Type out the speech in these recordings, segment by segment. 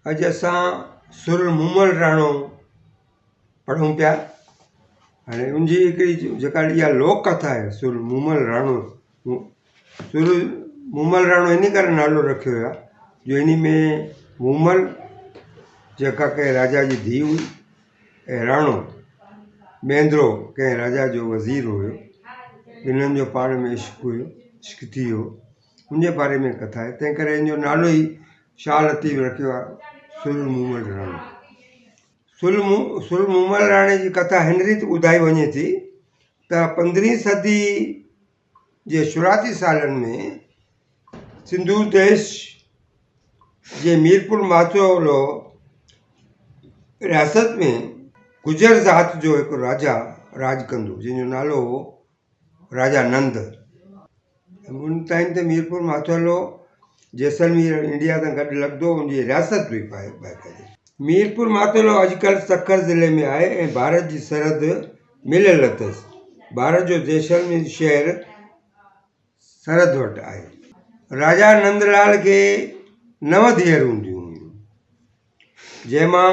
अॼु असां सुर मूमल राणो पढ़ूं पिया। हाणे उनजी हिकिड़ी जेका इहा लोक कथा आहे सुर मूमल राणो, सुर मूमल राणो इन करे नालो रखियो आहे जो इन में मूमल जेका कंहिं राजा जी धीउ हुई ऐं राणो मेंद्रो कंहिं राजा जो वज़ीर हुयो। ॿिन्हिनि जो पाण में इश्क हुयो, इश्क थी वियो, उनजे बारे में कथा आहे। तंहिं करे हिन जो नालो ई शाह लतीफ़ रखियो आहे सुर मूमल राणो। सुर मूमल राणे जी कथा हिन रीति ॿुधाई वञे थी त 15वीं सदी जे शुरूआती सालनि में सिंधू देश जे मीरपुर माचोलो रियासत में गुजर ज़ात जो हिकु राजा राज कंदो जंहिंजो नालो हो राजा नंद। उन टाइम ते मीरपुर माचोलो जैसलमेर इंडिया सां गॾु लॻंदो, उनजी रियासत हुई बाक़ाइदे। मीरपुर माचोलो अॼुकल्ह सखर ज़िले में आहे ऐं भारत जी सरहद मिलियल अथसि। भारत जो जैसलमेर शहर सरहद वटि आहे। राजा नंदलाल खे 9 धीअरूं हूंदियूं हुयूं, जंहिंमां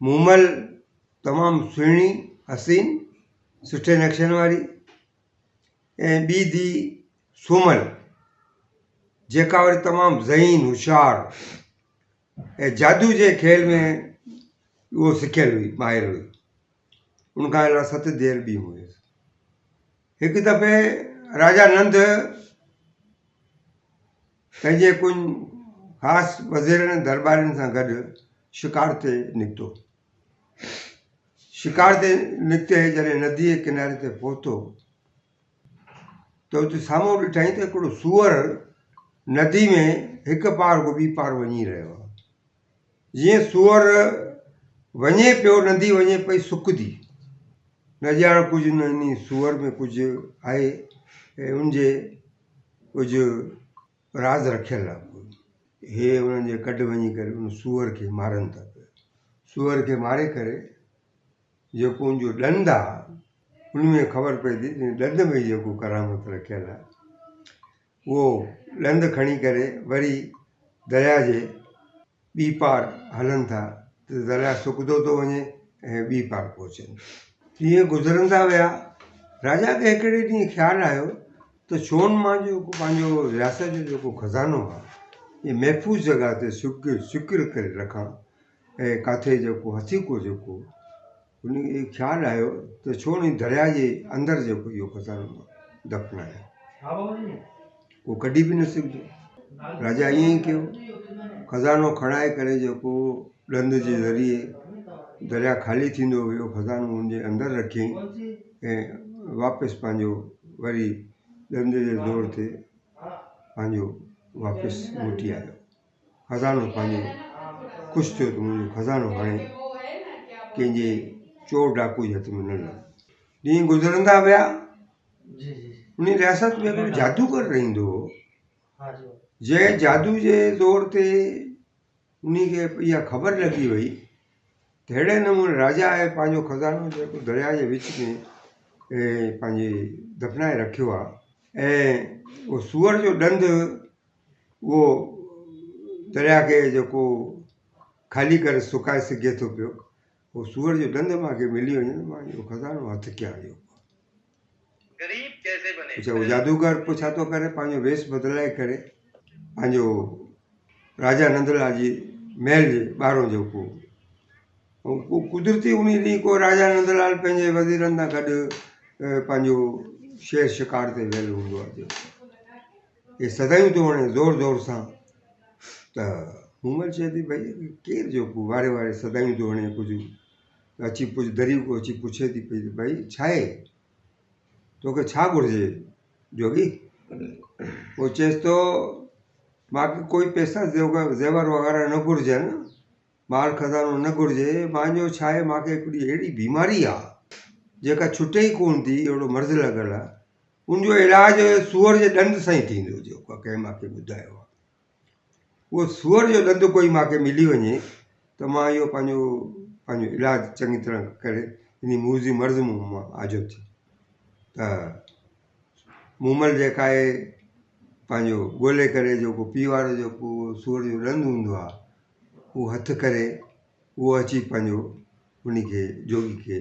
मूमल तमामु सुहिणी हसीन सुठे नक्शनि वारी ऐं ॿी धीउ सूमल जेका वरी तमामु ज़हीन होशियारु ऐं जादू जे खेल में उहो सिखियलु हुई, माहिर हुई। उनखां अलावा 7 धीअर ॿियूं हुयूं। हिकु दफ़े राजा नंद पंहिंजे कुझु ख़ासि वज़ीरनि दरबारियुनि सां गॾु शिकार ते निकितो। शिकार ते निकिते जॾहिं नदीअ जे किनारे ते पहुतो त उते साम्हूं ॾिठईं त हिकिड़ो सूअर नदी में हिकु पार खां ॿी पार वञी रहियो आहे। जीअं सूअर वञे पियो, नदी वञे पई सुकंदी, न ॼाण कुझु न इन सूअर में कुझु आहे ऐं उनजे कुझु राज़ रखियलु आहे। हे उन्हनि जे गॾु वञी करे उन सूअर खे मारनि था पिया। सूअर खे मारे करे जेको उनजो ॾंदु आहे उन में ख़बर पए थी ॾंद में जेको करामत रखियलु आहे, उहो ॾंदु खणी करे वरी दरिया जे ॿी पार हलनि था त दरिया सुकंदो थो वञे ऐं ॿी पार पहुचनि। ईअं गुज़रंदा विया। राजा खे हिकिड़े ॾींहुं ख़्यालु आयो त छो न मां जेको पंहिंजो रियासत जो जेको खज़ानो आहे इहे महफ़ूज़ जॻह ते सिक्योर करे रखां ऐं किथे जेको हथीको जेको उनखे ख़्यालु आयो त छो न दरिया जे अंदरि जेको इहो खज़ानो दफ़नाए, उहो कढी बि न सघंदो। राजा ईअं ई कयो, खज़ानो खणाए करे जेको ॾंद जे ज़रिए दरिया ख़ाली थींदो वियो, खज़ानो हुनजे अंदरि रखियईं ऐं वापसि पंहिंजो वरी ॾंद जे ज़ोर ते पंहिंजो वापसि मोटी आयो। खज़ानो पंहिंजो ख़ुशि थियो त मुंहिंजो खज़ानो हाणे कंहिंजे चोर डाकू जे हथ में न लॻो। ॾींहं गुज़रंदा विया। उन रियासत में हिकिड़ो जादूगर रहंदो हो, जंहिं जादू जे ज़ोर ते उनखे इहा ख़बर लॻी वई त अहिड़े नमूने राजा आहे पंहिंजो खज़ानो जेको दरिया जे विच में पंहिंजे दफ़नाए रखियो आहे ऐं उहो सूअर जो ॾंदु उहो दरिया खे जेको ख़ाली करे सुकाए सघे थो पियो, उहो सूअर जो ॾंदु मूंखे मिली वञे त मां इहो खज़ानो हथु कयां इहो। अच्छा, उहो जादूगर पोइ छा थो करे, पंहिंजो वेश बदिलाए करे पंहिंजो राजा नंदलाल जी महल जे ॿाहिरों जेको कुदरती उन ॾींहुं को राजा नंदलाल पंहिंजे वज़ीरनि सां गॾु पंहिंजो शेर शिकार ते वियल हूंदो आहे। इहे सदायूं थो वणे ज़ोर ज़ोर सां त मूमल चए थी भई केरु जेको वारे वारे सदायूं थो वणे, कुझु अची दरियो को अची पुछे थी पई त भई छा आहे, तोखे छा घुरिजे जोगी? उहो चएसि थो मूंखे कोई पैसा ज़ेवर वग़ैरह न घुरिजनि, माल खज़ानो न घुरिजे, मुंहिंजो छा आहे, मूंखे हिकिड़ी अहिड़ी बीमारी आहे जेका छुटे ई कोन थी, अहिड़ो मर्ज़ु लॻल आहे, उनजो इलाजु सूअर जे ॾंद सां ई थींदो जेको आहे कंहिं मूंखे ॿुधायो आहे। उहो सूअर जो ॾंदु कोई मूंखे मिली वञे त मां इहो पंहिंजो इलाजु चङी तरह करे इन मूज़ी मर्ज़ मां आजो थी। त मूमल जेका आहे पंहिंजो ॻोल्हे करे जेको पीउ वारो जेको सूअर जो ॾंदु हूंदो आहे उहो हथु करे उहो अची पंहिंजो उन खे जोगी खे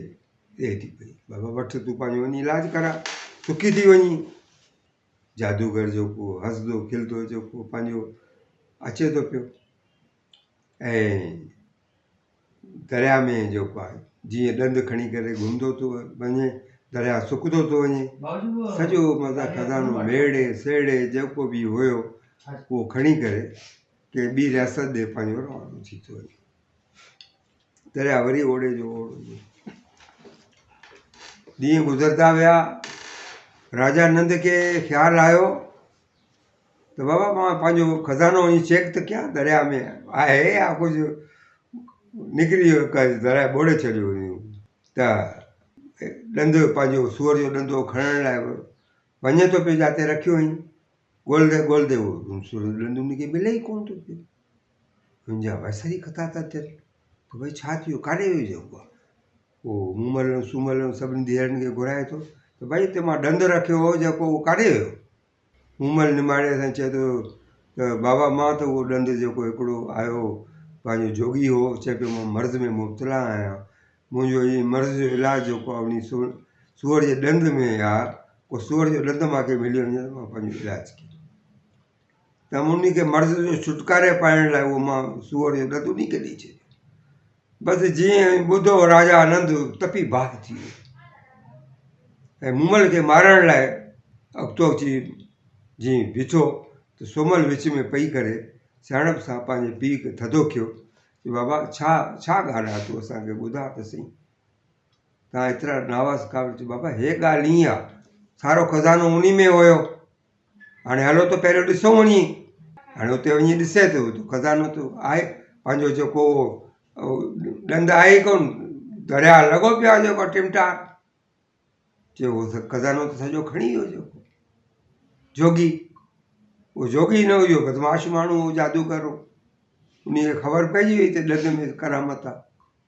ॾिए थी पई, बाबा वठि तूं पंहिंजो वञी इलाजु करा, सुकी थी वञी। जादूगर जेको हसंदो खिलंदो जेको पंहिंजो अचे थो पियो ऐं दरिया में जेको आहे जीअं ॾंदु खणी करे घुमंदो थो वञे, दरिया सुकंदो थो वञे, सॼो मतिलबु खज़ानो मेड़े सेड़े जेको बि हुयो उहो खणी करे के ॿी रियासत ॾे पंहिंजो रवानो थी थो वञे। दरिया वरी ओड़े जो ओड़ो। ॾींहं गुज़रंदा विया, राजा नंद खे ख़्यालु आयो त बाबा मां पंहिंजो खज़ानो वञी चेक त कयां दरिया में आहे या कुझु निकिरी वियो, दरिया ॿोड़े छॾियो हुयूं। त ॾंदु पंहिंजो सूअर जो ॾंदो खणण लाइ वञे थो पियो जिते रखियो हुई, ॻोल्हंदे ॻोल्हंदे उहो सूअर जो ॾंदु उनखे मिले ई कोन थो पियो। मुंहिंजा वैसे ई कथा था थियनि त भई छा थियो, काॾे वियो जेको आहे उहो मूमल सूमल सभिनी धीअरुनि खे घुराए थो त भई हिते मां ॾंदु रखियो हो जेको उहो काॾे वियो। मूमल निमाड़े सां चए थो त बाबा मां त उहो ॾंदु जेको हिकिड़ो आयो पंहिंजो जोगी हो, चए पियो मां मर्ज़ में मुब्तला आहियां, मुंहिंजो ई मर्ज़ जो इलाजु जेको आहे उन सूअर जे ॾंद में आहे, उहो सूअर जो ॾंदु मूंखे मिली वञे त मां पंहिंजो इलाजु कयां। त उन खे मर्ज़ जो छुटकारे पाइण लाइ उहो मां सूअर जो ॾंदु उन खे ॾेई छॾियो। बसि जीअं ॿुधो राजा आनंद तपी बाहि थी वियो ऐं मूमल खे मारण लाइ अॻितो अची जीअं बीठो त सोमल विच में पई करे सियाणप सां पंहिंजे पीउ खे थधो कयो कि बाबा छा छा ॻाल्हि आहे, तूं असांखे ॿुधा त सही, तव्हां एतिरा नावाज़ काबिल। बाबा हे ॻाल्हि ईअं आहे, सारो खज़ानो उन में हुयो, हाणे हलो त पहिरियों ॾिसूं वञी। हाणे हुते वञी ॾिसे थो खज़ानो त आहे, पंहिंजो जेको ॾंदु आहे ई कोन, दरिया लॻो पियो आहे जेको टिमटार, चयो उहो खज़ानो त सॼो खणी वियो जेको जोगी। उहो जोगी न हुयो, बदमाश माण्हू हो, जादूगर हो। उन खे ख़बर पइजी वई त ॾंद में करामत आहे,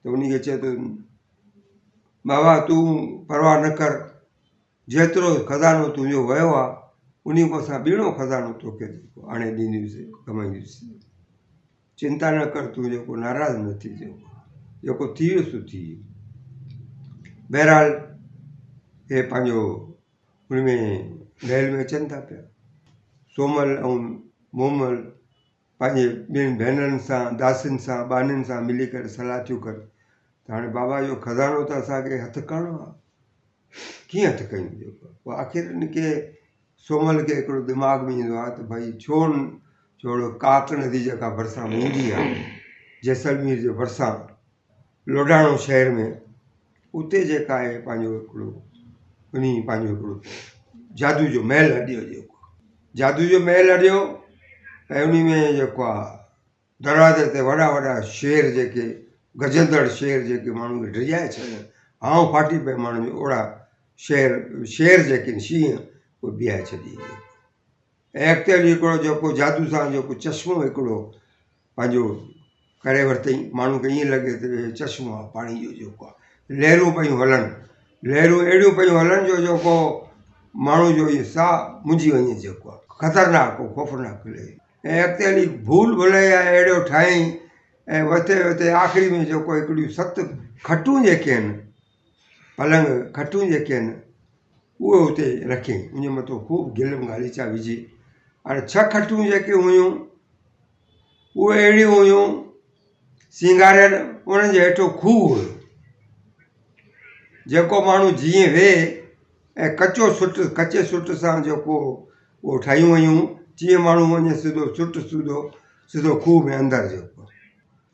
त उन खे चए थो बाबा तूं परवाह न कर, जेतिरो खज़ानो तुंहिंजो वियो आहे उन खां असां ॿीणो खज़ानो तोखे आणे ॾींदुसि, कमाईंदुसि, चिंता न कर, तूं जेको नाराज़ न थी, जेको थी वियो सो थी वियो। बहरहाल हे पंहिंजो हुन में महल में अचनि था पिया, सोमल ऐं मूमल पंहिंजे ॿियनि भेनरुनि सां, दासियुनि सां, बानियुनि सां मिली करे सलाह थियूं कनि त हाणे बाबा जो खज़ानो त असांखे हथु करिणो आहे, कीअं हथु कयूं जेको पोइ आख़िर इनखे सोमल खे हिकिड़ो दिमाग़ में ईंदो आहे त भई छो छोड़ो काक नदी जेका भरिसां वेंदी आहे जैसलमेर जे भरिसां लोडाणो शहर में, उते जेका आहे पंहिंजो हिकिड़ो उन पंहिंजो हिकिड़ो जादू जो महल अॾियो, जेको जादू जो महल अॾियो ऐं उन में जेको आहे दरवाज़े ते वॾा वॾा शेर जेके गजंदड़ शेर जेके माण्हू खे डिॼाए छॾनि, हांव फाटी पए माण्हू जो, ओड़ा शेर जेके शींहं उहे बीहाए छॾी। ऐं अॻिते हली हिकिड़ो जेको जादू सां जेको चश्मो हिकिड़ो पंहिंजो करे वरितई, माण्हू खे ईअं लॻे त चश्मो आहे पाणी जो जेको आहे, लहरूं पियूं हलनि, लहरूं अहिड़ियूं पियूं हलनि जो जेको माण्हू जो इहो साह मुंझी वञे, जेको आहे ख़तरनाक ख़ौफ़नाक लहे। ऐं अॻिते हली भूल भुलैया अहिड़ो ठाहियईं ऐं वते वते आख़िरी में जेको हिकिड़ियूं 7 खटूं जेके आहिनि, पलंग खटूं जेके आहिनि उहे हुते रखियईं, उन मथां ख़ूब गिलम गालीचा विझी। हाणे 6 खटूं जेके हुयूं उहे अहिड़ियूं हुयूं सिंगारियल, उन्हनि जे हेठो खूह हुयो, जेको माण्हू जीअं वेहे ऐं कचे सुट सां जेको उहो ठाहियूं हुयूं, जीअं माण्हू वञे सिधो खूह में अंदरि जेको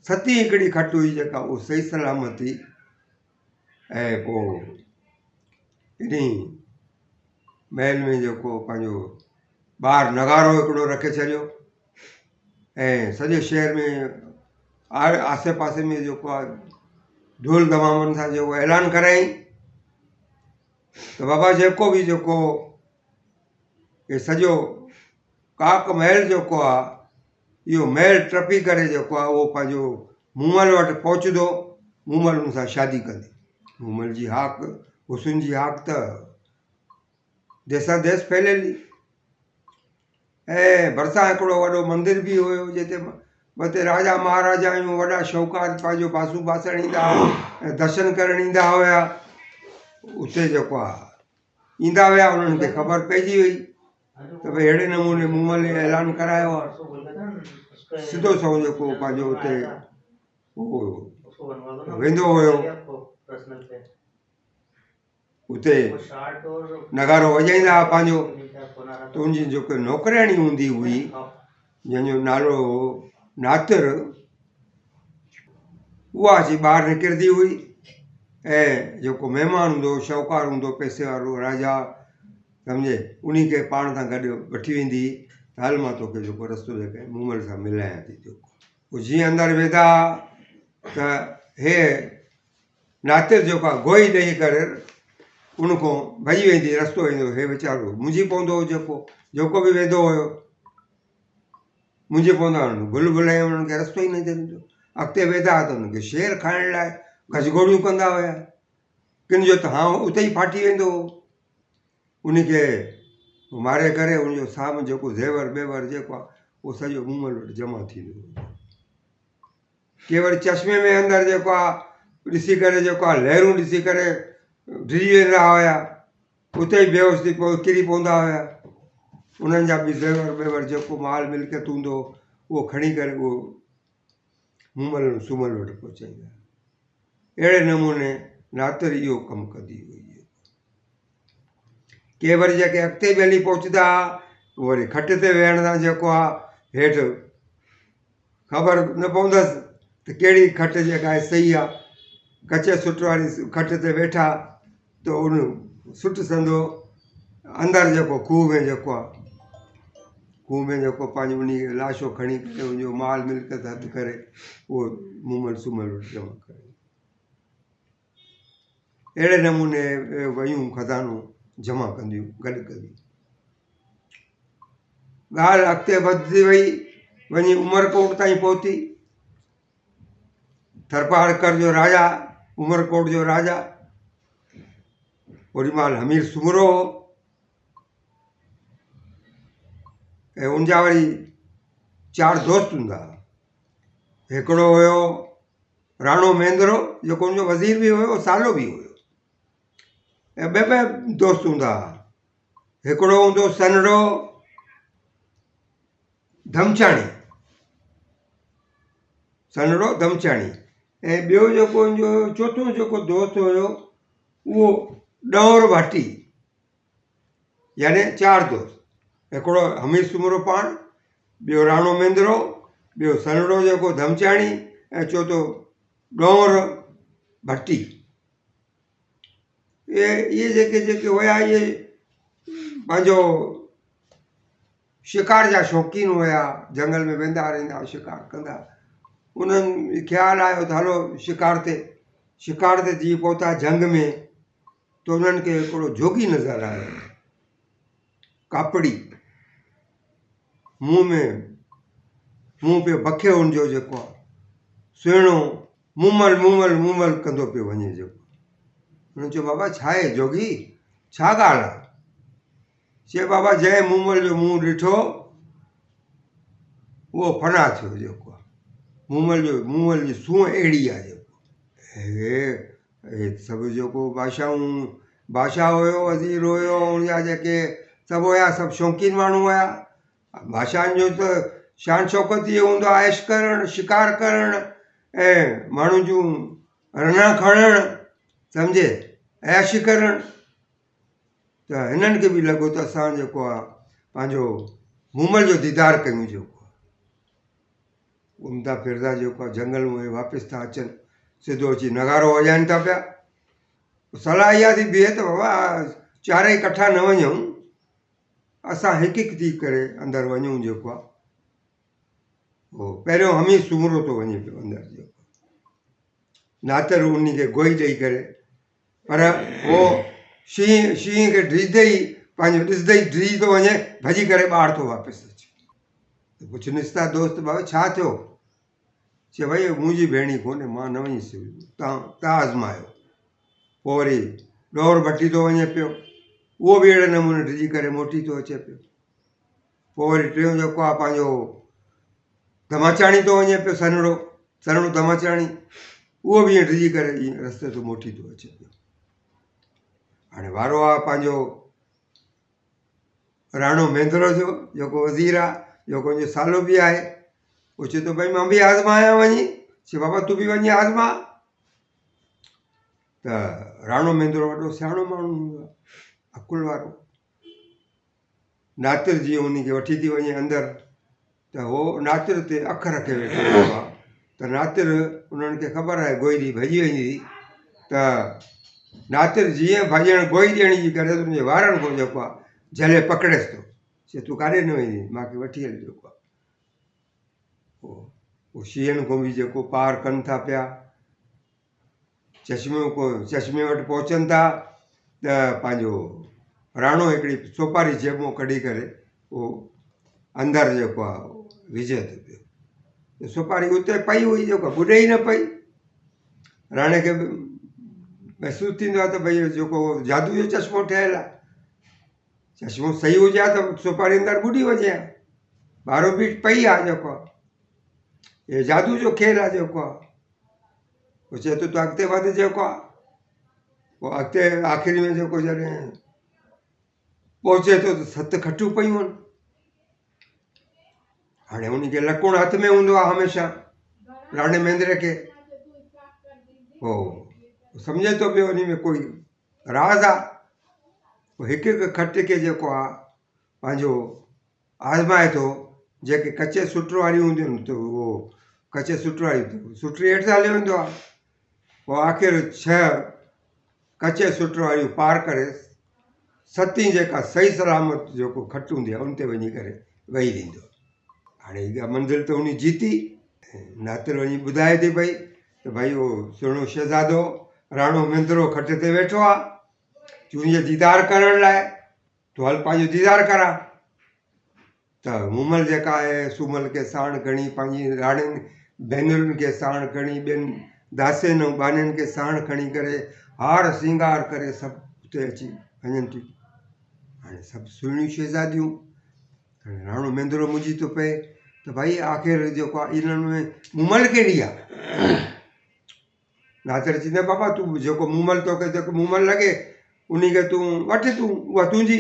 7 हिकिड़ी खट हुई जेका उहो सही सलामती। ऐं पोइ इन महल में जेको पंहिंजो ॿाहिरि नगारो हिकिड़ो रखे छॾियो ऐं सॼे शहर में आसे पासे में जेको आहे ढोल दमामनि सां जेको ऐलान कराई त बाबा जेको बि जेको इहे सॼो काक महल जेको आहे इहो महल टपी करे जेको आहे उहो पंहिंजो मूमल वटि पहुचंदो, मूमल हुन सां शादी कंदी। मूमल जी हाक, हुस्न जी हाक त देसां देस फैलियल हुई। ऐं भरिसां हिकिड़ो वॾो मंदर बि हुयो जिते मथे राजा महाराजा आहियूं वॾा शौकार पंहिंजो पासू पासण ईंदा ऐं दर्शन करणु ईंदा हुया। उते जेको आहे ईंदा हुया, उन्हनि खे ख़बर पइजी वई त भई अहिड़े नमूने मूमल ऐलान करायो आहे। सिधो सो जेको पंहिंजो उते उहो वेंदो हुयो, उते नगारो वॼाईंदा हुआ पंहिंजो। त उनजी जेको नौकराणी हूंदी हुई जंहिंजो नालो नातिर, उहा अची ॿाहिरि निकिरंदी हुई ऐं जेको महिमान हूंदो, शाहूकारु हूंदो, पैसे वारो राजा सम्झे, उन खे पाण सां गॾु वठी वेंदी त हल मां तोखे जेको रस्तो जेके मूमल सां मिलायां थी। जेको जीअं अंदरि वेंदा त हे नातिर जेको आहे गोई ॾेई करे उनखां भॼी वेंदी, रस्तो वेंदो, हे वीचारो मुंझी पवंदो हो। जेको बि वेंदो हुयो मुंझी पवंदा हुननि भुल भुलाए, उन्हनि खे रस्तो ई न ॾींदो। अॻिते वेंदा त उन्हनि खे शेर खाइण लाइ गजगोड़ियूं कंदा हुया, किन जो त हा उते ई फाटी वेंदो हो। उनखे मारे करे उनजो साम्हूं जेको ज़ेवर ॿेवर जेको आहे उहो सॼो मूमल वटि जमा थींदो हो। के वरी चश्मे में अंदरि जेको आहे ॾिसी करे जेको आहे लहरूं ॾिसी करे डिॼी वेंदा हुया, उते ई बेहोश थी किरी पवंदा हुया। उन्हनि जा बि ज़ेवर ॿेवर जेको माल मिल्कियत हूंदो उहो खणी करे उहो मूमल सूमल वटि पहुचाईंदा। अहिड़े नमूने नातिर इहो कमु कंदी हुई। के वरी जेके अॻिते बि हली पहुचंदा उहे वरी खट ते वेहण सां जेको आहे हेठि ख़बर न पवंदसि त कहिड़ी खट जेका आहे सही आहे। कचे सुट वारी खट ते वेठा त उन सुट संदो अंदरि जेको खूह में जेको आहे, खूह में जेको पंहिंजो उन लाशो खणी करे उनजो माल मिल्कियत हथु करे उहो मूमल सूमल वटि जमा करे। अहिड़े नमूने वयूं खज़ानो जमा कंदियूं गॾु कंदियूं। ॻाल्हि अॻिते वधंदी वई, वञी उमरकोट ताईं पहुती। थरपारकर जो राजा, उमरकोट जो राजा, ओॾी महिल हमीर सुमरो हो ऐं उनजा वरी 4 दोस्त हूंदा। हिकिड़ो हुयो राणो महेंद्रो जेको उनजो वज़ीर बि हुयो, सालो बि हुयो, ऐं ॿ दोस्त हूंदा। हिकिड़ो हूंदो सनड़ो धमचाणी, सनड़ो धमचाणी, ऐं ॿियो जेको उनजो चोथों जेको दोस्त हुयो उहो ॾौर भाटी। यानी 4 दोस्त, हिकिड़ो हमीर सुमरो पाण, ॿियो राणो महेंद्रो, ॿियो सनड़ो जेको धमचाणी, ऐं चोथों ॾौर भट्टी। इहे जेके हुया इहे पंहिंजो शिकार जा शौक़ीन हुया, जंगल में वेंदा रहंदा, शिकार कंदा। उन्हनि ख़्यालु आयो त हलो शिकार ते जीअं पहुता जंग में त उन्हनि खे हिकिड़ो जोगी नज़र आयो, कापड़ी, मुंहुं पियो बखे हुनजो जेको आहे सुहिणो मूमल मूमल मूमल कंदो पियो वञे। जेको हुननि चयो बाबा छा आहे जोगी, छा ॻाल्हि आहे? चए बाबा जंहिं मूमल जो मुंहुं ॾिठो उहो फना थियो। जेको आहे मूमल जी सूंहं अहिड़ी आहे। जेको हे सभु जेको बादशाह हुयो, वज़ीर हुयो, उनजा जेके सभु हुया सभु शौक़ीन माण्हू हुया। बादशाहनि जो त शान शौक़त इहो हूंदो आहे ऐश करणु, शिकार करणु ऐं माण्हुनि जूं रना खणणु, सम्झे, ऐश करणु। त हिननि खे बि लॻो त असां जेको आहे पंहिंजो मूमल जो दीदार कयूं। जेको घुमंदा फिरंदा जेको आहे जंगल में वापसि था अचनि, सिधो अची नगारो वॼाइनि था पिया। सलाह इहा थी बीहे त बाबा 4 इकठा न वञूं, असां हिकु हिकु थी करे अंदरि वञूं। जेको आहे उहो पहिरियों हमीर सुमरो थो वञे पियो अंदरि। जेको नातिर उन खे गोई ॾेई करे, पर उहो शींहं खे ड्रींदे ई पंहिंजो ॾिसंदे ई ड्री थो वञे, भॼी करे ॿाहिरि थो वापसि अचे। त पुछनिसि था दोस्त बाबा छा थियो? चए भई मुंहिंजी भेणी कोन्हे, मां न वञी सघियुमि, तव्हां आज़मायो। पोइ वरी ॾौर भट्टी थो वञे पियो, उहो बि अहिड़े नमूने डिॼी करे मोटी थो अचे पियो। पोइ वरी टियों जेको आहे पंहिंजो धमाचाणी थो वञे पियो सनड़ो धमाचाणी, उहो बि ईअं डिॼी करे ईअं रस्ते तो मोटी थो अचे पियो। हाणे वारो आहे पंहिंजो राणो महेंद्र जो, जेको वज़ीर आहे, जेको मुंहिंजो सालो बि आहे। उहो चए थो भई मां बि आज़मायां वञी। चए बाबा तूं बि वञी आज़मा। त राणो महेंद्र वॾो सियाणो माण्हू हूंदो आहे, अकुल वारो। नातिर जीअं उन खे वठी थी वञे अंदरि, त उहो नातिर ते अखि रखे वेठो हूंदो आहे। त नातिर उन्हनि खे ख़बर आहे गोई भॼी वेंदी, त नातिर जीअं भॼण गोई ॾियण जी करे उनजे वारनि खां जेको आहे झले पकड़ेसि थो। चए तूं काॾे न वेंदी, मूंखे वठी हल। जेको आहे उहो शींहनि खां बि जेको पार कनि था पिया। चश्मे वटि पहुचनि था, त पंहिंजो राणो हिकिड़ी सोपारी जेब मां कढी करे उहो अंदरि जेको आहे विझे थो पियो। सोपारी उते पई हुई, जेको ॿुॾे ई न पई। राणे खे बि महसूसु थींदो आहे त भई जेको जादू जो चश्मो ठहियलु आहे, चश्मो सही हुजे हा त सोपारी अंदरि ॿुॾी वञे हा। ॿाहिरो बि पई आहे जेको आहे, इहो जादू जो खेल आहे जेको आहे। पोइ चए थो तूं अॻिते वधि। जेको आहे पोइ अॻिते आख़िरी में जेको जॾहिं पहुचे थो त 7 खटियूं पयूं आहिनि। हाणे उनखे लकुणु हथ में हूंदो आहे हमेशह, राणे महेंद्र खे। पोइ सम्झे थो पियो उन में कोई राज़ आहे। पोइ हिकु हिकु खट खे जेको आहे पंहिंजो आज़माए थो। जेके कचे सुट वारियूं हूंदियूं आहिनि, त उहो कचे सुट वारियूं सुटरी हेठि हलियो वेंदो आहे। पोइ आख़िर 6 कचे सुट वारियूं पार करे 7हीं जेका सही सलामत जेको खट हूंदी आहे उन ते वञी करे वेही रहंदो। हाणे इहा मंज़िल त उन जीती। नातिर वञी ॿुधाए थी पई त भई उहो सुहिणो शहज़ादो राणो महेंद्र खट ते वेठो आहे, तुंहिंजे दीदार करण लाइ। तूं हल पंहिंजो दीदार करा। त मूमल जेका आहे सूमल खे साण खणी, पंहिंजी राणियुनि भेनरुनि खे साण खणी, ॿियनि दासियुनि ऐं बानियुनि खे साण खणी करे हार श्रंगार करे सभु उते अची वञनि थियूं। हाणे सभु सुहिणियूं शहज़ादियूं। हाणे राणो महेंद्र मुंझी थो पए त भई आख़िर जेको आहे इन्हनि में मूमल कहिड़ी आहे। नातिर चवंदे बाबा तूं जेको मूमल तोखे जेको मूमल लॻे उन खे तूं वठि, तूं उहा तुंहिंजी।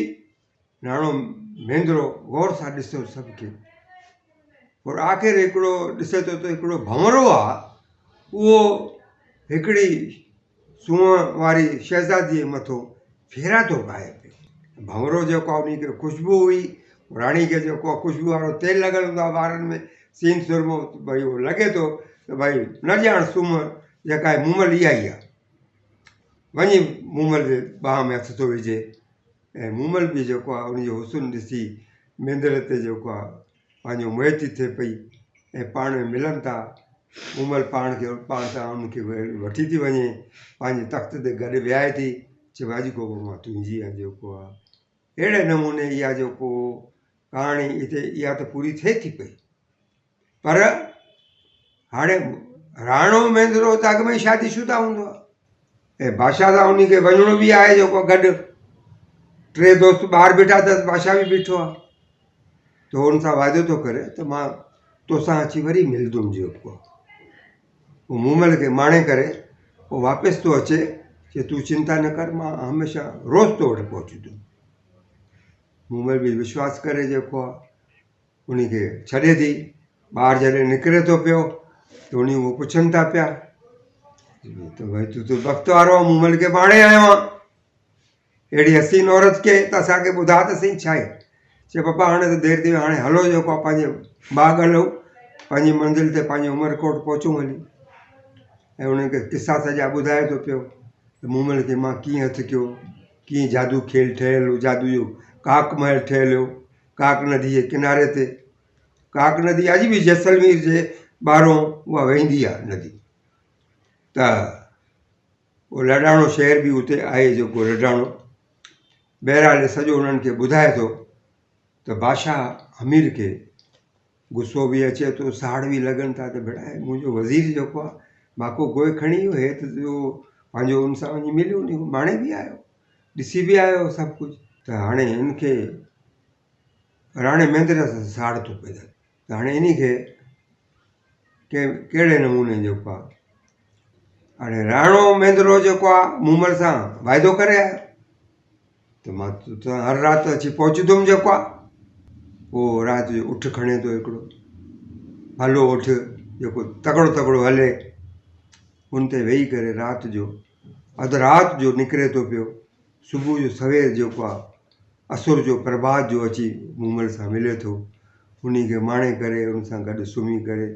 राणो महेंद्र गौर सां ॾिसो सभु खे। पर आख़िर हिकिड़ो ॾिसे थो त हिकिड़ो भंवरो आहे, उहो हिकिड़ी सूंहं वारी शहज़ादीअ मथां फेरा थो पाए पियो। भंवरो जेको आहे उन खे ख़ुशबू हुई। राणी खे जेको आहे ख़ुशबू वारो तेल लॻल हूंदो आहे वारनि में, सीन सुरमो। भई उहो लॻे थो त भई न ॼाण सूंहं जेका आहे मूमल इहा ई आहे। वञी मूमल जे बाह में हथ थो विझे, ऐं मूमल बि जेको आहे उनजो हुस्न ॾिसी महेंद्र ते जेको आहे पंहिंजो मोहित थिए पई, ऐं पाण में मिलनि था। मूमल पाण सां उनखे वठी थी वञे, पंहिंजे तख़्त ते गॾु विहाए थी। चए अॼु को मां तुंहिंजी आहे। जेको आहे अहिड़े नमूने इहा जेको कहाणी हिते इहा त पूरी थिए थी पई। पर हाणे राणो महेंद्र त अॻु में शादीशुदा हूंदो आहे, ऐं बादशाह सां उनखे वञिणो बि आहे जेको गॾु। 3 दोस्त ॿाहिरि बीठा अथसि, बादशाह बि बीठो आहे। त हुन सां वाइदो थो करे त मां तोसां अची वरी मिलंदुमि। जेको उहो मूमल खे माणे करे पोइ वापसि थो अचे। कि तूं चिंता न कर, मां हमेशह रोज़ तो वटि पहुचंदुमि। मूमल बि विश्वास करे जेको आहे उनखे छॾे थी। ॿाहिरि जॾहिं निकिरे थो पियो त उन उहो पुछनि था पिया त भई तूं त वक़्तु वारो आहे, मूमल खे माणे आयो आहे, अहिड़ी हसीन औरत खे त असांखे ॿुधा त सही छा आहे। चए बाबा हाणे त देरि थी वई, हाणे हलो जेको आहे पंहिंजे बाग़ हलो, पंहिंजी मंज़िल ते पंहिंजे उमरकोट पहुचूं हली। ऐं उन्हनि खे किसा सॼा ॿुधाए थो पियो त मूमल खे मां कीअं हथु कयो, कीअं जादू खेल ठहियलु हो, जादू जो काक महल ठहियलु हो काक नदी जे किनारे ते। काक नदी अॼु बि जैसलमेर जे ॿाहिरों उहा वहंदी आहे नदी। त उहो लॾाणो शहर बि उते आहे, जेको लॾाणो। बहरहाल सॼो उन्हनि खे ॿुधाए थो त बादशाह अमीर खे गुस्सो बि अचे थो, साड़ बि लॻनि था त भेड़ा मुंहिंजो वज़ीर जेको आहे माको गोए खणी वियो, हे त पंहिंजो हुन सां वञी मिलियो, उन माणे बि आयो, ॾिसी बि आयो सभु कुझु। त हाणे हिनखे राणे महेंद्र सां साड़ थो पए। त हाणे इन खे के कहिड़े नमूने जेको आहे हाणे राणो मेंदरो जेको आहे मूमल सां वाइदो करे आयो त मां त हर राति अची पहुचंदुमि जेको आहे पोइ राति जो उठ खणे थो हिकिड़ो हलो उठ जेको तकिड़ो तकिड़ो हले उन ते वेही करे राति जो अधु राति जो निकिरे थो पियो सुबुह जो सवेर जेको आहे असुर जो प्रभात जो अची मूमल सां मिले थो उन खे माणे करे उन सां गॾु सुम्ही करे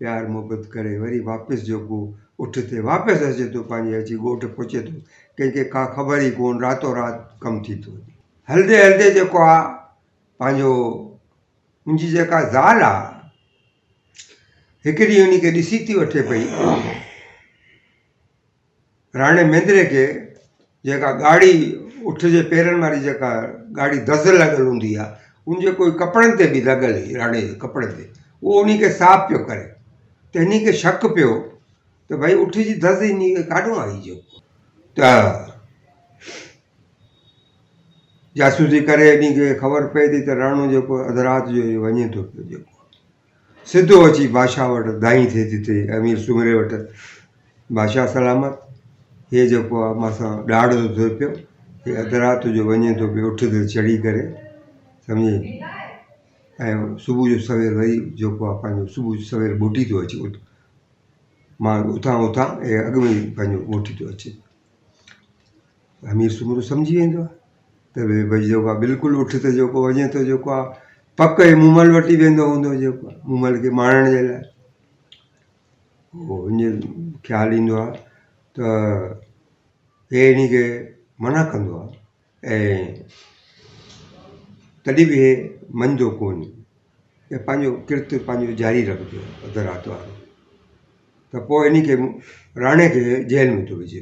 प्यार मुहबत करे वरी वापसि जेको उठ ते वापसि अचे थो पंहिंजे अची ॻोठु पहुचे थो कंहिंखे का ख़बर ई कोन रातो राति कमु थी थो वञे हलंदे हलंदे जेको आहे पंहिंजो मुंहिंजी जेका ज़ाल आहे हिकु ॾींहुं उन खे ॾिसी थी वठे पई राणे मेंदरे खे जेका ॻाढ़ी उठ जे पेरनि वारी जेका ॻाढ़ी धज़ लॻल हूंदी आहे उन जे कोई कपिड़नि ते बि लॻल हुई राणे जे कपिड़े ते उहो उन खे साफ़ पियो करे त हिन खे शक पियो त भई उठ जी धज़ इन खे काॾों आई जेको त जासूसी करे इन खे ख़बर पए थी त राणो जेको अधु राति जो वञे थो पियो जेको सिधो अची बादशाह वटि दाई थिए थी थिए अमीर सुमरे वटि बादशाह सलामत हे जेको आहे मांसां ॾाढो थिए पियो हे अधु राति जो वञे थो पियो उठ ते चढ़ी करे सम्झे ऐं सुबुह जो सवेर वरी जेको आहे पंहिंजो सुबुह जो सवेर ॿुडी थो अचे मां उथां उथां ऐं अॻु में ई पंहिंजो ॻोठी थो अचे अमीर सुमरो सम्झी वेंदो आहे त भई जेको आहे बिल्कुलु उठ ते जेको वञे थो जेको आहे पक मूमल वटि वेंदो हूंदो जेको आहे मूमल खे माणण जे लाइ उहो ईअं ख़्यालु ईंदो आहे त हे इन खे मना कंदो आहे ऐं तॾहिं बि हे मञंदो कोन ऐं पंहिंजो किर्त पंहिंजो जारी रखंदो आहे अधु राति वारो त पोइ इन खे राणे खे जेल में थो विझे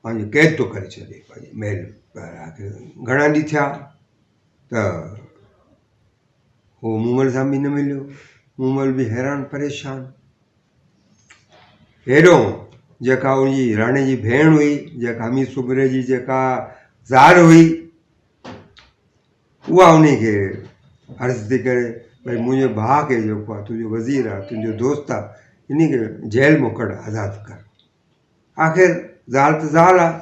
पंहिंजो क़ैद थो करे छॾे पंहिंजे महल घणा ॾींहं थिया त उहो मूमल सां बि न मिलियो मूमल बि हैरान परेशान हेॾो जेका उनजी राणे जी भेण हुई जेका अमीर सुमरे जी जेका ज़ाल हुई उहा उन खे अर्ज़ु थी करे भई मुंहिंजे भाउ खे जेको आहे तुंहिंजो वज़ीर आहे तुंहिंजो दोस्त आहे इन खे जेल मों कढ आज़ादु कर आख़िर ज़ाल त ज़ाल आहे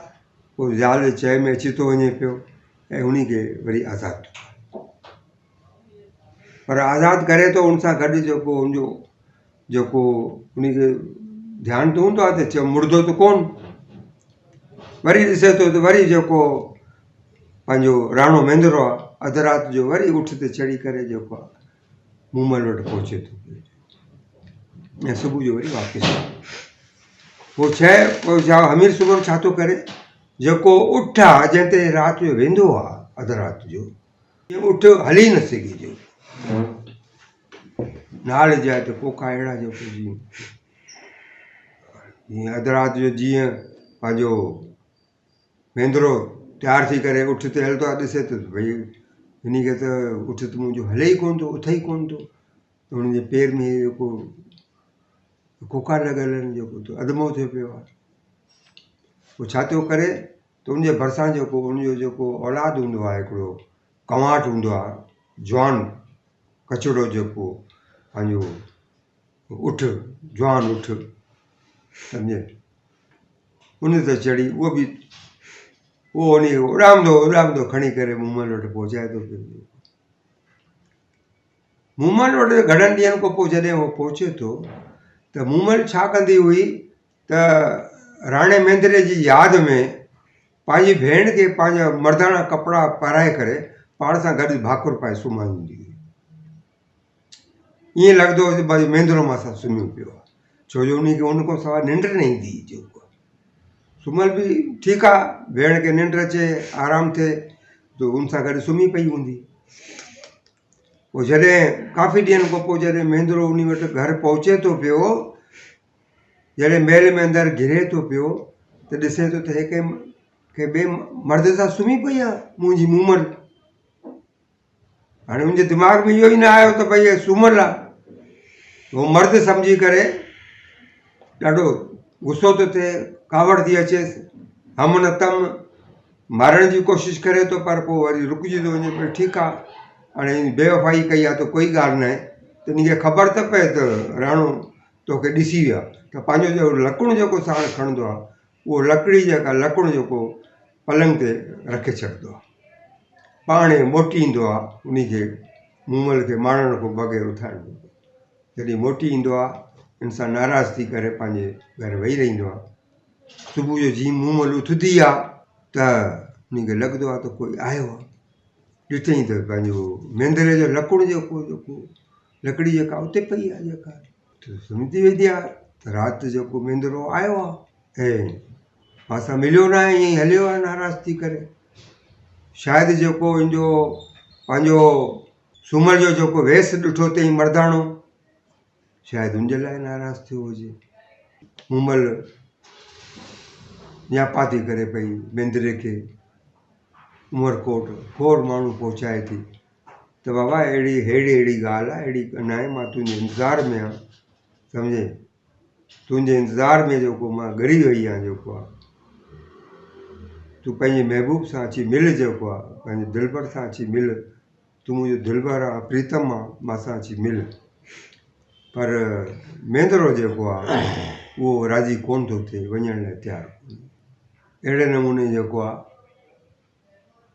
पोइ ज़ाल जे चए में अची थो वञे पियो ऐं उन खे वरी आज़ादु पर आज़ादु करे थो उन सां गॾु जेको उनजो जेको उन खे ध्यानु त हूंदो आहे त चयो मुर्दो त कोन वरी ॾिसे थो त वरी जेको पंहिंजो राणो मेंदरो आहे अधु राति जो वरी उठ ते चढ़ी करे जेको आहे मूमल वटि पहुचे थो ऐं सुबुह जो वरी वापसि पोइ छा अमीर सुमरो छा थो करे जेको उठ आहे जंहिं ते राति जो वेंदो आहे अधु राति जो उठ हली न सघे जो नाल जाइ त पोखा अहिड़ा जेको जीअं अधु राति जो जीअं पंहिंजो मेंदरो तयारु थी करे उठ ते हलंदो आहे ॾिसे त भई हिन खे त उठ त मुंहिंजो हले ई कोन थो उथे ई कोन थो त हुनजे पेर में जेको कोका लॻल आहिनि जेको त अधमो थियो पियो आहे पोइ छा थो करे त उनजे भरिसां जेको उनजो जेको औलाद हूंदो आहे हिकिड़ो कंवाट हूंदो आहे जवान कचिड़ो जेको पंहिंजो उठ जवान उठ सम्झे उन ते चढ़ी उहो उन खे उॾामंदो खणी करे मूमल वटि पहुचाए थो पियो मूमल वटि घणनि ॾींहंनि खां पोइ जॾहिं उहो पहुचे थो त मूमल छा कंदी हुई त राणे मेंदरे जी यादि में पंहिंजी भेण खे पंहिंजा मर्दाना कपिड़ा पाराए करे पाण सां गॾु भाकुर पाए सुम्हारींदी हुई ईअं लॻंदो हो भई मेंदरो मां सां सुम्हियो पियो आहे छो जो उन खे उन खां सवाइ निंड न ईंदी जेको सुम्हल बि ठीकु आहे भेण खे निंड अचे आरामु थिए त उन सां गॾु सुम्ही पई हूंदी पोइ जॾहिं काफ़ी ॾींहंनि खां पोइ जॾहिं मेंदरो उन वटि घर पहुचे थो पियो जॾहिं महल में अंदरि घिरे थो पियो त ॾिसे थो त हिकु ॿिए मर्द सां सुम्ही पई आहे मुंहिंजी मूमल हाणे मुंहिंजे दिमाग़ में इहो ई न आयो त भई सुम्हल आहे उहो मर्द सम्झी करे ॾाढो गुस्सो थो थिए कावड़ थी अचेसि हम न तम मारण जी कोशिशि करे थो पर पोइ वरी रुकिजी थो वञे पियो ठीकु आहे हाणे बेवफ़ाई कई आहे त कोई ॻाल्हि न आहे त हिनखे ख़बर त पए त राणो तोखे ॾिसी विया त पंहिंजो जो लकुणु जेको साण खणंदो आहे उहो लकड़ी जेका लकुणु जेको पलंग ते रखे छॾींदो आहे, पाण ई मोटी ईंदो आहे उन खे मूमल खे माणण खां बग़ैर उथाइण खां। जॾहिं मोटी ईंदो आहे इंसानु नाराज़ थी करे पंहिंजे घर वेही रहंदो आहे। सुबुह जो जीअं मूमल उथंदी आहे त उनखे लॻंदो आहे त कोई आयो आहे। ॾिठईं त पंहिंजो मेंदरे जो लकुणु जेको लकड़ी जेका उते पई आहे जेका त सम्झी वेंदी आहे त राति जेको मेंदरो आयो आहे ऐं मासां मिलियो न आहे, ईअं ई हलियो आहे नाराज़ थी करे। शायदि जेको हिनजो पंहिंजो सूमर जो जेको वेस ॾिठो अथई मर्दाणो, शायदि हुनजे लाइ नाराज़ थियो हुजे। मूमल न्यापा थी करे पई मेंदरे खे उमरकोट खोड़ माण्हू पहुचाए थी त बाबा अहिड़ी ॻाल्हि आहे, अहिड़ी न आहे, मां तुंहिंजे इंतज़ार में आहियां, सम्झे, तुंहिंजे इंतज़ार में जेको मां ॻरी वई आहियां जेको आहे, तूं पंहिंजे महबूब सां अची मिल, जेको आहे पंहिंजे दिलबर सां अची मिल, तूं मुंहिंजो दिलबर आहे, प्रीतम आहे, मांसां अची मिल। पर मेंदरो जेको आहे उहो राज़ी कोन थो थिए, वञण लाइ तयारु कोन्हे। अहिड़े नमूने जेको आहे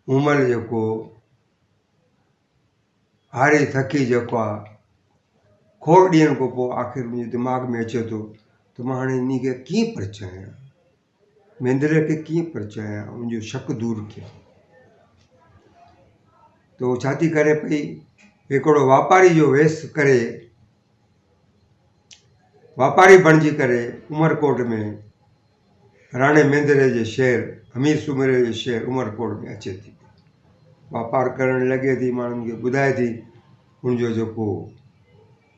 मूमल जेको हारी थकी जेको आहे खोड़ ॾींहंनि खां पोइ आख़िर मुंहिंजे दिमाग़ में अचे थो त मां हाणे इन खे कीअं परचायां, मेंदरे खे कीअं परचायां, उनजो शक दूरि कयां। त उहो छा थी करे पई, हिकिड़ो वापारी जो वेस करे, वापारी बणिजी करे उमरकोट में राणे मेंदरे जे शहर, अमीर सुमेर जे शहर उमरकोट में अचे थी, वापारु करणु लॻे थी, माण्हुनि खे ॿुधाए थी। हुनजो जेको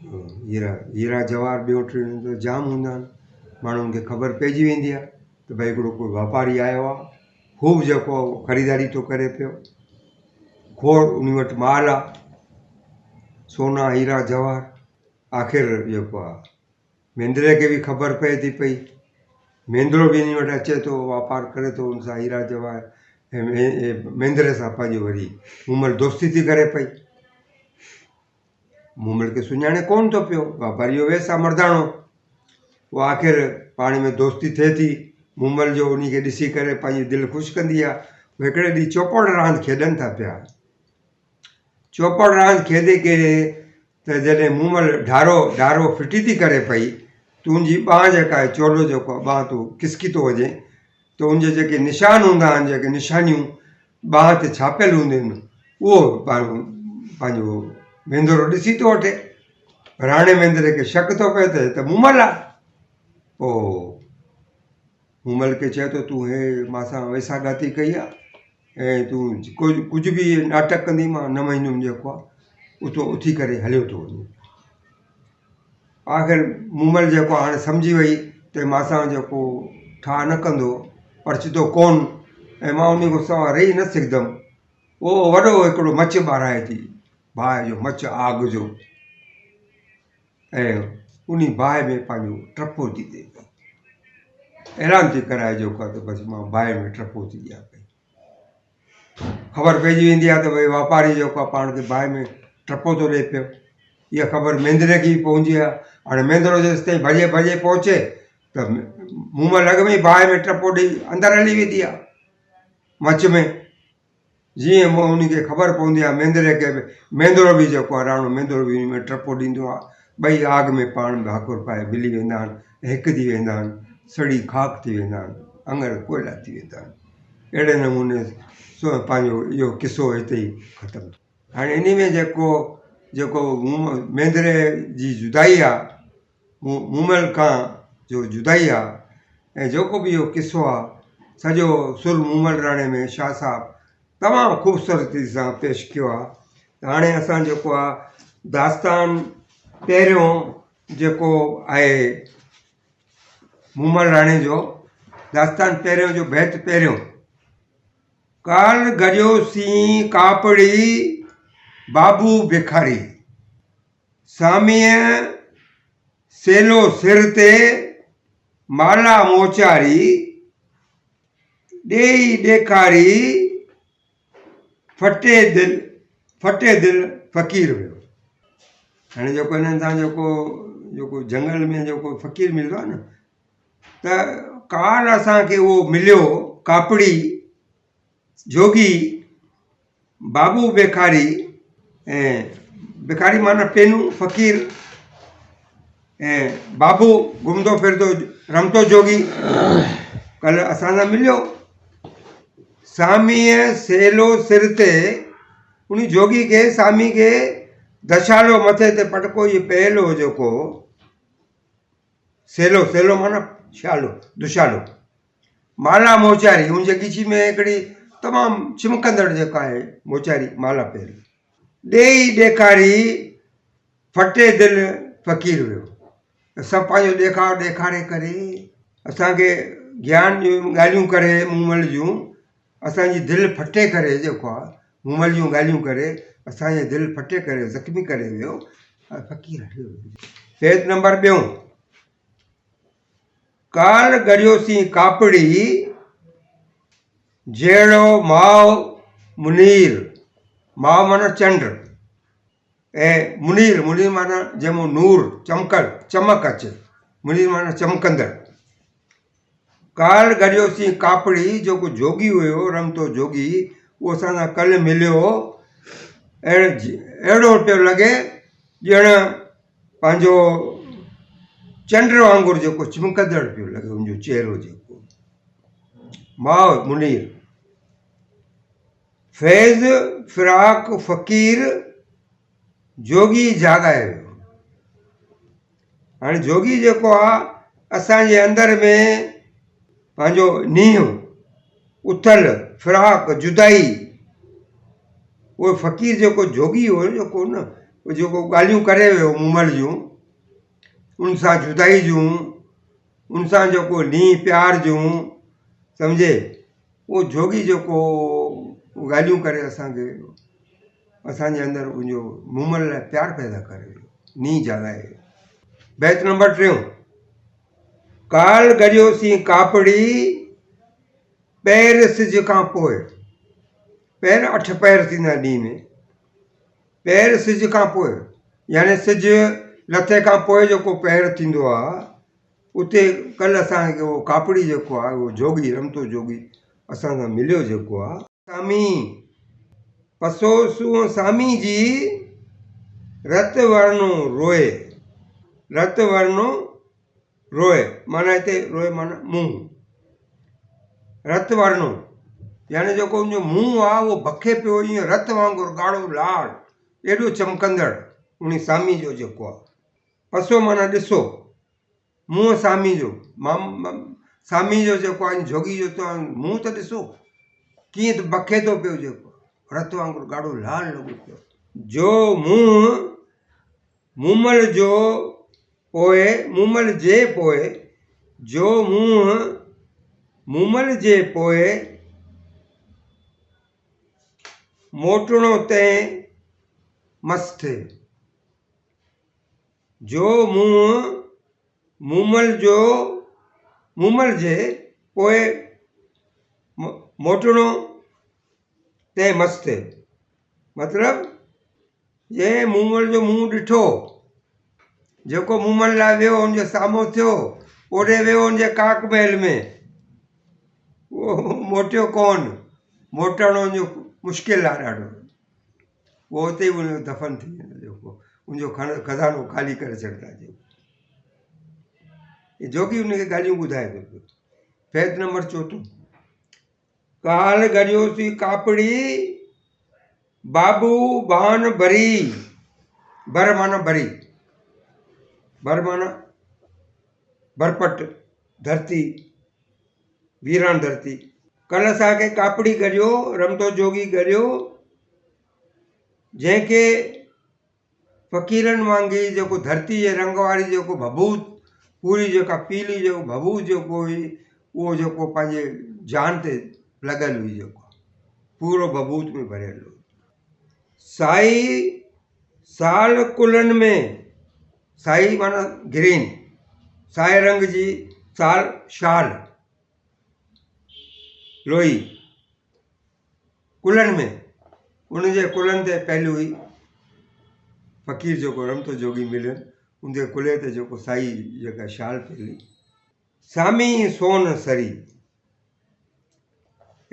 हीरा जवाहर ॿियो टियों जाम हूंदा आहिनि, माण्हुनि खे ख़बर पइजी वेंदी आहे त भई हिकिड़ो कोई वापारी आयो आहे, ख़ूब जेको ख़रीदारी थो करे पियो, खोड़ उन वटि माल आहे, सोना हीरा जवाहर। आख़िर जेको आहे मेंदरे खे बि ख़बर पए थी पई, मेंदरो बि इन वटि अचे थो, वापारु करे थो हुन सां हीरा जवाहर, ऐं मेंदरे सां पंहिंजो वरी मूमल दोस्ती थी करे पई। मूमल खे सुञाणे कोन थो पियो, वापारी जो वेस आहे मर्दाणो, उहो आख़िर पाण में दोस्ती थिए थी। मूमल जो उन खे ॾिसी करे पंहिंजी दिलि ख़ुशि कंदी आहे। हिकिड़े ॾींहुं चौपड़ रांदि खेॾनि था पिया, चौपड़ रांदि खेॾे त जॾहिं मूमल ढारो फिटी थी करे पई, तुंहिंजी ॿांह जेका आहे, चोलो जेको आहे ॿांह तूं किसकी थो वञे, त उनजे जेके निशान हूंदा आहिनि, जेके निशानियूं ॿांह ते छापियल हूंदियूं आहिनि, उहो पंहिंजो मेंदरो ॾिसी थो वठे। राणे मेंदरे खे शक थो पए त मूमल आहे। पोइ मूमल खे चए थो, तूं हे मांसां वेसागाती कई आहे ऐं तूं कुझु बि नाटक कंदी, मां न महीनों जेको आहे उथी करे हलियो थो वञे। आख़िर मूमल जेको हाणे सम्झी वई त मांसां जेको ठाह न कंदो, परचंदो कोन, ऐं मां उन खां सवाइ रही न सघंदमि। उहो वॾो हिकिड़ो मच ॿाराए थी, बाहि जो मच, आग जो, ऐं उन बाहि में पंहिंजो टपो थी ॾिए पई, ऐलान थी कराए जेको आहे त बसि मां बाहि में टपो थी ॾियां पई। ख़बर पइजी वेंदी आहे त भई वापारी जेको आहे पाण खे बाहि में टपो थो ॾिए पियो। इहा ख़बर मेंदरे खे बि पहुची आहे। हाणे मेंदरो जेसिताईं भॼे पहुचे त मूमल अॻ में ई बाहि में टपो ॾेई अंदरि हली वेंदी आहे मच में। जीअं उनखे ख़बर पवंदी आहे मेंदरे खे, मेंदरो बि जेको आहे राणो मेंदरो बि उन में टपो ॾींदो आहे। ॿई आग में पाण भाकुर पाए मिली वेंदा आहिनि, हिकु थी वेंदा आहिनि, सड़ी खाक थी वेंदा आहिनि, अंगर कोयला थी वेंदा आहिनि। अहिड़े नमूने पंहिंजो इहो किसो हिते ई ख़तमु। हाणे इन में जेको मेंदरे जी जुदाई आहे, मूमल खां जो जुदाई आहे, ऐं जेको बि इहो किसो आहे, सॼो सुर मूमल राणे में शाह साहब तमामु ख़ूबसूरती सां पेश कयो आहे। हाणे असां जेको आहे दास्तान पहिरियों जेको आहे मूमल राणे जो दास्तान पहिरियों जो बैत पहिरियों, काल गजो सी कापड़ी बाबू भिखारी, सामीअ सेलो सिर ते माला मोचारी, ॾेई ॾेखारी फटे दिल फ़क़ीर वियो। हाणे जेको हिननि सां जेको जेको जंगल में जेको फ़क़ीर मिलंदो आहे न, त काल्ह असांखे उहो मिलियो कापड़ी जोगी बाबू भिखारी, ऐं भिखारी माना पेनू फ़क़ीर, ऐं बाबू घुमंदो फिरंदो रमतो जोगी कल्ह असां सां मिलियो। सामीअ सेलो सिर ते उन जोगी खे सामी खे दशालो मथे ते पटको इहो पहलो जेको सेलो, सेलो माना शालो, दुशालो, माला मोचारी उनजे गिची में हिकिड़ी तमामु चिमकंदड़ जेका आहे मोचारी माला पहिरियों ॾेई ॾेखारी फटे दिलि फ़क़ीर वियो। सभु पंहिंजो ॾेखाव ॾेखारे करे असांखे ज्ञान जूं ॻाल्हियूं करे मूमल जूं असांजी दिलि फटे करे जेको आहे मूमल जूं ॻाल्हियूं करे असांजे दिलि फटे करे ज़ख़्मी करे वियो फ़क़ीर हलियो। फेज नंबर 2, काल गरियोसीं कापड़ी जहिड़ो माउ मुनीर, माउ माना चंड, ऐं मुनीर, मुनीर माना जंहिंमें नूर चमक अचे, मुनीर माना चमकंदड़। काल गरियोसीं कापड़ी जेको जोगी हुयो रमतो जोगी उहो असां सां कल्ह मिलियो, अहिड़ो पियो लॻे ॼण पंहिंजो चंड वांगुरु जेको चिमकंदड़ पियो लॻे उनजो चहिरो जेको माउ मुनीर। फैज़ फिराक फ़क़ीर जोगी जाॻाए वियो। हाणे जोगी जेको आहे असांजे अंदरि में पंहिंजो नींहुं उथल फिराक जुदाई, उहो फ़क़ीर जेको जोगी हुयो जेको न उहो जेको ॻाल्हियूं करे वियो मूमल जूं उन सां जुदाई जूं, उन सां जेको नींहुं प्यार जूं सम्झे, उहो जोगी जेको ॻाल्हियूं करे असांखे असांजे अंदरि उनजो मूमल लाइ प्यारु पैदा करे वियो, नींहुं जाॻाए वियो। बैत नंबर 3, काल गरियोसीं कापड़ी पैर सिज खां पोइ, पैर 8 पैर थींदा ॾींहं में, पैर सिज खां पोइ यानी सिज लथे खां पोइ जेको पैर थींदो आहे उते कल्ह असांखे उहो कापड़ी जेको आहे उहो जोगी रमतो जोगी असां सां मिलियो जेको आहे। सामी पसो सूंहं सामी जी रत वर्णो रोए, रत वर्णो रोए माना हिते रोए माना मुंहुं, रत वर्णो यानी जेको उनजो मुंहुं आहे उहो भखे पियो ईअं रत वांगुरु ॻाढ़ो लाल एॾो चमकंदड़ उन सामी जो जेको आहे। पसो माना ॾिसो, मुंहुं सामी जो, सामी जो जेको आहे जोगी जो त मुंहुं त ॾिसो कीअं त भखे थो पियो जेको रत वांगुरु ॻाढ़ो लाल लॻो पियो। जो मुंहुं मूमल जो पोइ, मूमल जे पोइ, जो मुंहुं मूमल जे पोइ मोटणो तंहिं मस्तु, जो मुंहुं मूमल जे पोइ मोटणो तंहिं मस्तु, मतिलबु जंहिं मूमल जो मुंहुं ॾिठो जेको मूमल लाइ वियो हुनजे साम्हूं थियो ओॾे वियो हुनजे काक महल में, उहो मोटियो कोन, मोटणु जो मुश्किल आहे ॾाढो, उहो उते ई उनजो दफ़न थी वेंदो जेको उनजो खज़ानो ख़ाली करे छॾंदा जेको जोगी उनखे ॻाल्हियूं ॿुधाए थो पियो। फैज़ नंबर 4, काल गरियोसीं कापड़ी बाबू बान भरी, भर माना भरी, भर माना भरपट धरती, वीरान धरती। कल्ह असांखे कापड़ी गरियो रमतो जोगी गरियो जंहिंखे फ़क़ीरनि वांगुरु जेको धरती जे रंग वारी जेको भभूत पूरी जेका पीली जेको भभूत जेको हुई उहो जेको पंहिंजे जान ते लॻल हुई जेको पूरो भभूत में भरियल हो। साई साल कुलनि में, साई माना ग्रीन, साए रंग जी साल शाल लोई कुलनि में, उनजे कुलनि ते पहली हुई फ़क़ीर जेको रमतो जोगी मिलियनि उनजे कुल्हे ते जेको साई जेका शाल पहली सामी सोन सरी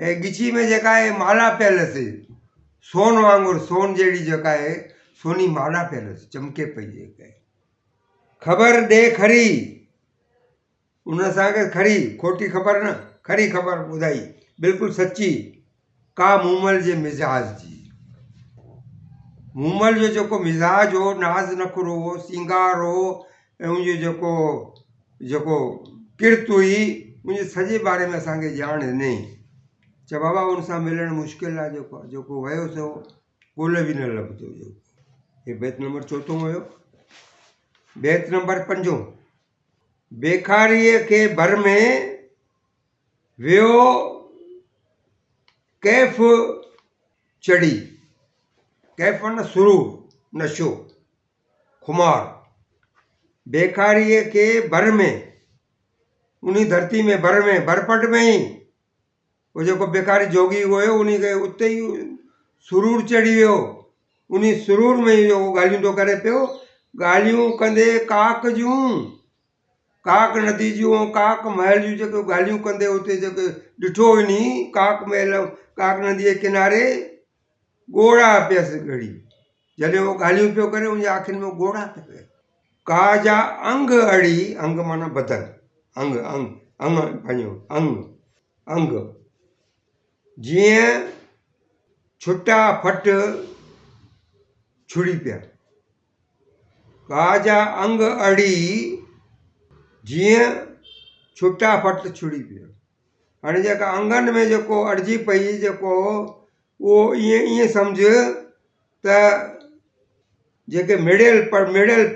ऐं ॻिची में जेका आहे माला पियल हुअसि सोन वांगुरु सोन जहिड़ी जेका आहे सोनी माला पियल हुअसि चमके पई जेका आहे ख़बर ॾे खरी उन असांखे खरी खोटी ख़बर न खरी ख़बर ॿुधाई बिल्कुलु सची का मूमल जे मिज़ाज जी मूमल जो जेको मिज़ाज हो नाज़ नखुरो हो सिंगार हो ऐं उनजो जेको जेको किरत हुई उनजे सॼे बारे में असांखे ॼाण ॾिनई चए बाबा उन सां मिलणु मुश्किल आहे जेको वियो सो ॻोल्हे बि न लभंदो हे बैत नंबर 4 हुयो। बैत नंबर 5 बेखारीअ खे भर में वियो कैफ़ चढ़ी कैफ़ न सुरूर नशो खुमार बेखारीअ खे भर में उन धरती में भरपट में ई वो जेको बेकारी जोगी हुयो उन खे उते ई सुरूर चढ़ी वियो उन सुरूर में ई ॻाल्हियूं थो करे पियो ॻाल्हियूं कंदे काक जूं काक नदी जूं काक महल जूं जेके ॻाल्हियूं कंदे उते जेके ॾिठो हुई काक महल काक नदी जे किनारे ॻोढ़ा पियसि ॻड़ी जॾहिं उहो ॻाल्हियूं पियो करे उनजे आखियुनि में ॻोढ़ा पिया पिया का जा अंग अड़ी अंग माना बदन अंग अंग अंग पंहिंजो अंग अंग जीअं छुटा फट छुड़ी पिया का जा अंग अड़ी जीअं छुटा फट छुड़ी पिया हाणे जेका अंगनि में जेको अड़िजी पई जेको उहो ईअं सम्झ त जेके मिड़ियल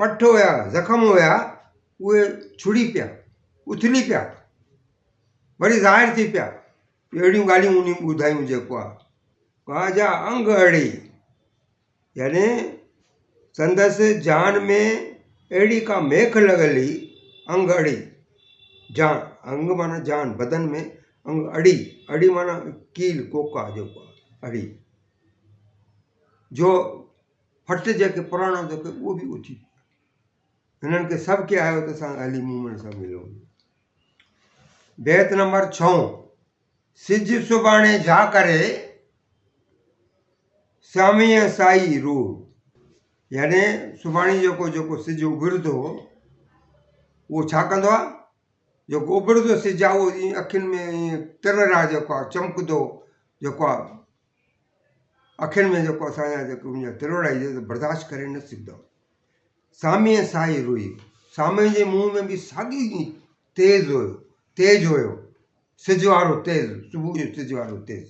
पठ हुया ज़ख़म हुया उहे छुड़ी पिया उथली पिया वरी ज़ाहिर थी पिया अहिड़ियूं ॻाल्हियूं उन ॿुधायूं जेको आहे का जा अंग अड़ी यानी संदसि जान में अहिड़ी का मेख लॻल हुई अंग अड़ी जान अंग माना जान बदन में अंग अड़ी माना कील कोका जेको आहे अड़ी जो फट जेके पुराणा जेके उहो बि उथी हिननि खे सभु खे आयो त असां अली मूमल सां मिलियो बैत नंबर 6 सिज सुभाणे जा करे सामीअ साई रू यानी सुभाणे जेको सिज उभरंदो उहो छा कंदो आहे जेको उभरंदो सिज आहे उहो ईअं अखियुनि में ईअं तिर आहे जेको आहे चमकंदो जेको आहे अखियुनि में जेको असांजा जेको मुंहिंजा तिरोड़ा बर्दाश्त करे न सघंदो सामीअ साई रुई सामे जे मुंहं में बि साॻी तेज हुयो सिज वारो तेज़ सुबुह जो सिज वारो तेज़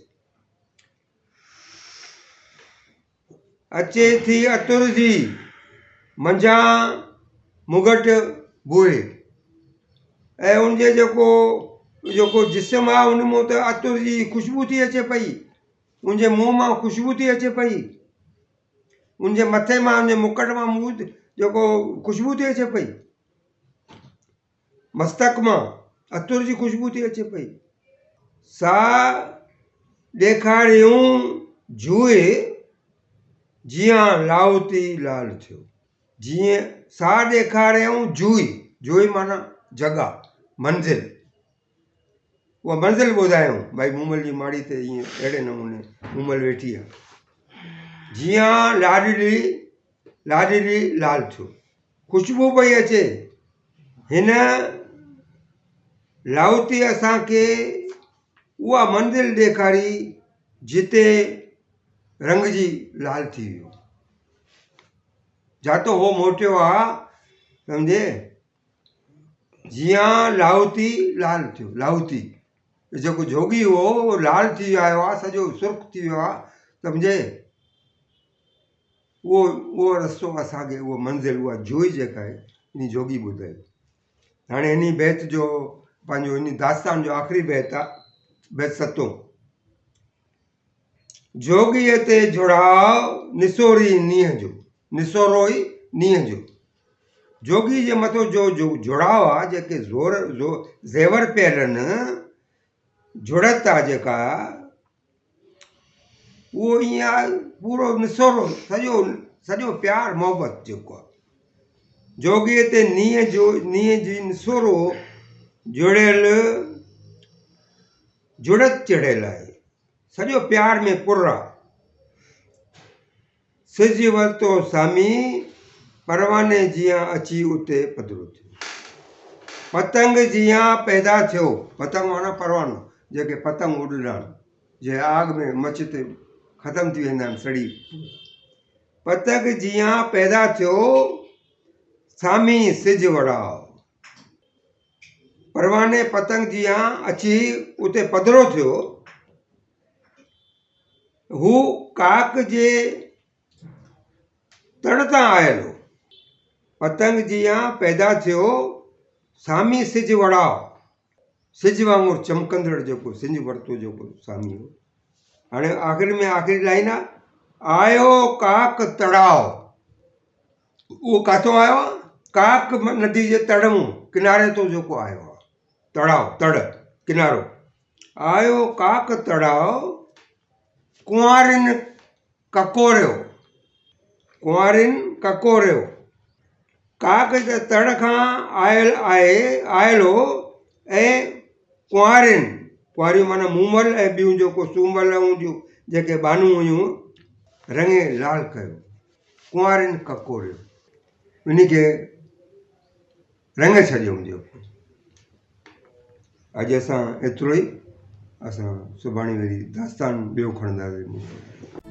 अचे थी अतुर जी मंझां मुगट बुए ऐं उनजे जेको जिस्म आहे उन मां त अतुर जी ख़ुशबू थी अचे पई उनजे मुंहं मां ख़ुशबू थी अचे पई उनजे मथे मां उनजे मुकुट मां मुंहुं जेको ख़ुशबू थी अचे पई मस्तक मां अतुर जी ख़ुशबू थी अचे पई सा ॾेखारियूं जूए जीअं लाहौती लाल थियो जीअं सा ॾेखारियूं जूई माना जॻह मंज़िल उहा मंज़िल ॿुधायूं भई मूमल जी माड़ी ते ईअं अहिड़े नमूने मूमल वेठी आहे जीअं लाॾली लाल थियो ख़ुशबू पई अचे हिन लाहौती असांखे उहा मंज़िल ॾेखारी जिते रंग जी लाल थी वियो जातो हो मोटियो आहे सम्झे जीअं लाहौती लाल थियो लाहौती जेको जोगी हो उहो लाल थी आयो आहे सॼो सुर्ख थी वियो आहे सम्झे उहो रस्तो असांखे उहा मंज़िल उहा जोई जेका आहे इन जोगी ॿुधाई हाणे इन बैत जो पंहिंजो इन दास्तान जो आख़िरी बैत आहे बैत 7 जोगीअ ते जुड़ाव निसोरी नींहं जो निसोरो ई नींहं जो जोगी जे मथां जो जुड़ाव आहे जेके ज़ेवर पियल आहिनि जुड़त आहे जेका उहो ईअं आहे पूरो निसोरो सॼो प्यारु मोहबत जेको आहे जोगीअ ते नीअ जी निसोरो जुड़ियल जुड़त चढ़ियल आहे, सॼो प्यार में पुर आहे। सिज वरितो सामी परवाने जीअं अची उते पधरो थियो। पतंग जीअं पैदा थियो, पतंग माना परवानो, जेके पतंग उॾंदा आहिनि, जे आग में मच ते ख़तमु थी वेंदा आहिनि सड़ी। पतंग जीअं पैदा थियो सामी सिज वड़ाओ, परवाने पतंग जीअं अची उते पधरो थियो। हू काक जे तड़ तां आयल हो। पतंग जीअं पैदा थियो सामी सिज वड़ाओ, सिज वांगुरु चमकंदड़ जेको सिज वरितो जेको सामी हो। हाणे आख़िरी में आख़िरी लाइन आहे, आयो काक तड़ाओ। उहो किथां आयो आहे? काक नदी जे तड़ मां किनारे तो जेको आयो आहे, तड़ाव तड़ किनारो। आयो काक तड़ाओ, कुंवारिन ककोरियो, कुंवारिन ककोरियो। काक जे तड़ खां आयल हो ऐं कुंवारियूं माना मूमल ऐं ॿियूं जेको सूमल ऐं जेके बानूं हुयूं रंगे लाल कयो, कुंवारिन ककोरियो, इन खे रंग छॾियऊं। जेको अॼु असां एतिरो ई, असां सुभाणे वरी दास्तान ॿियो खणंदासीं।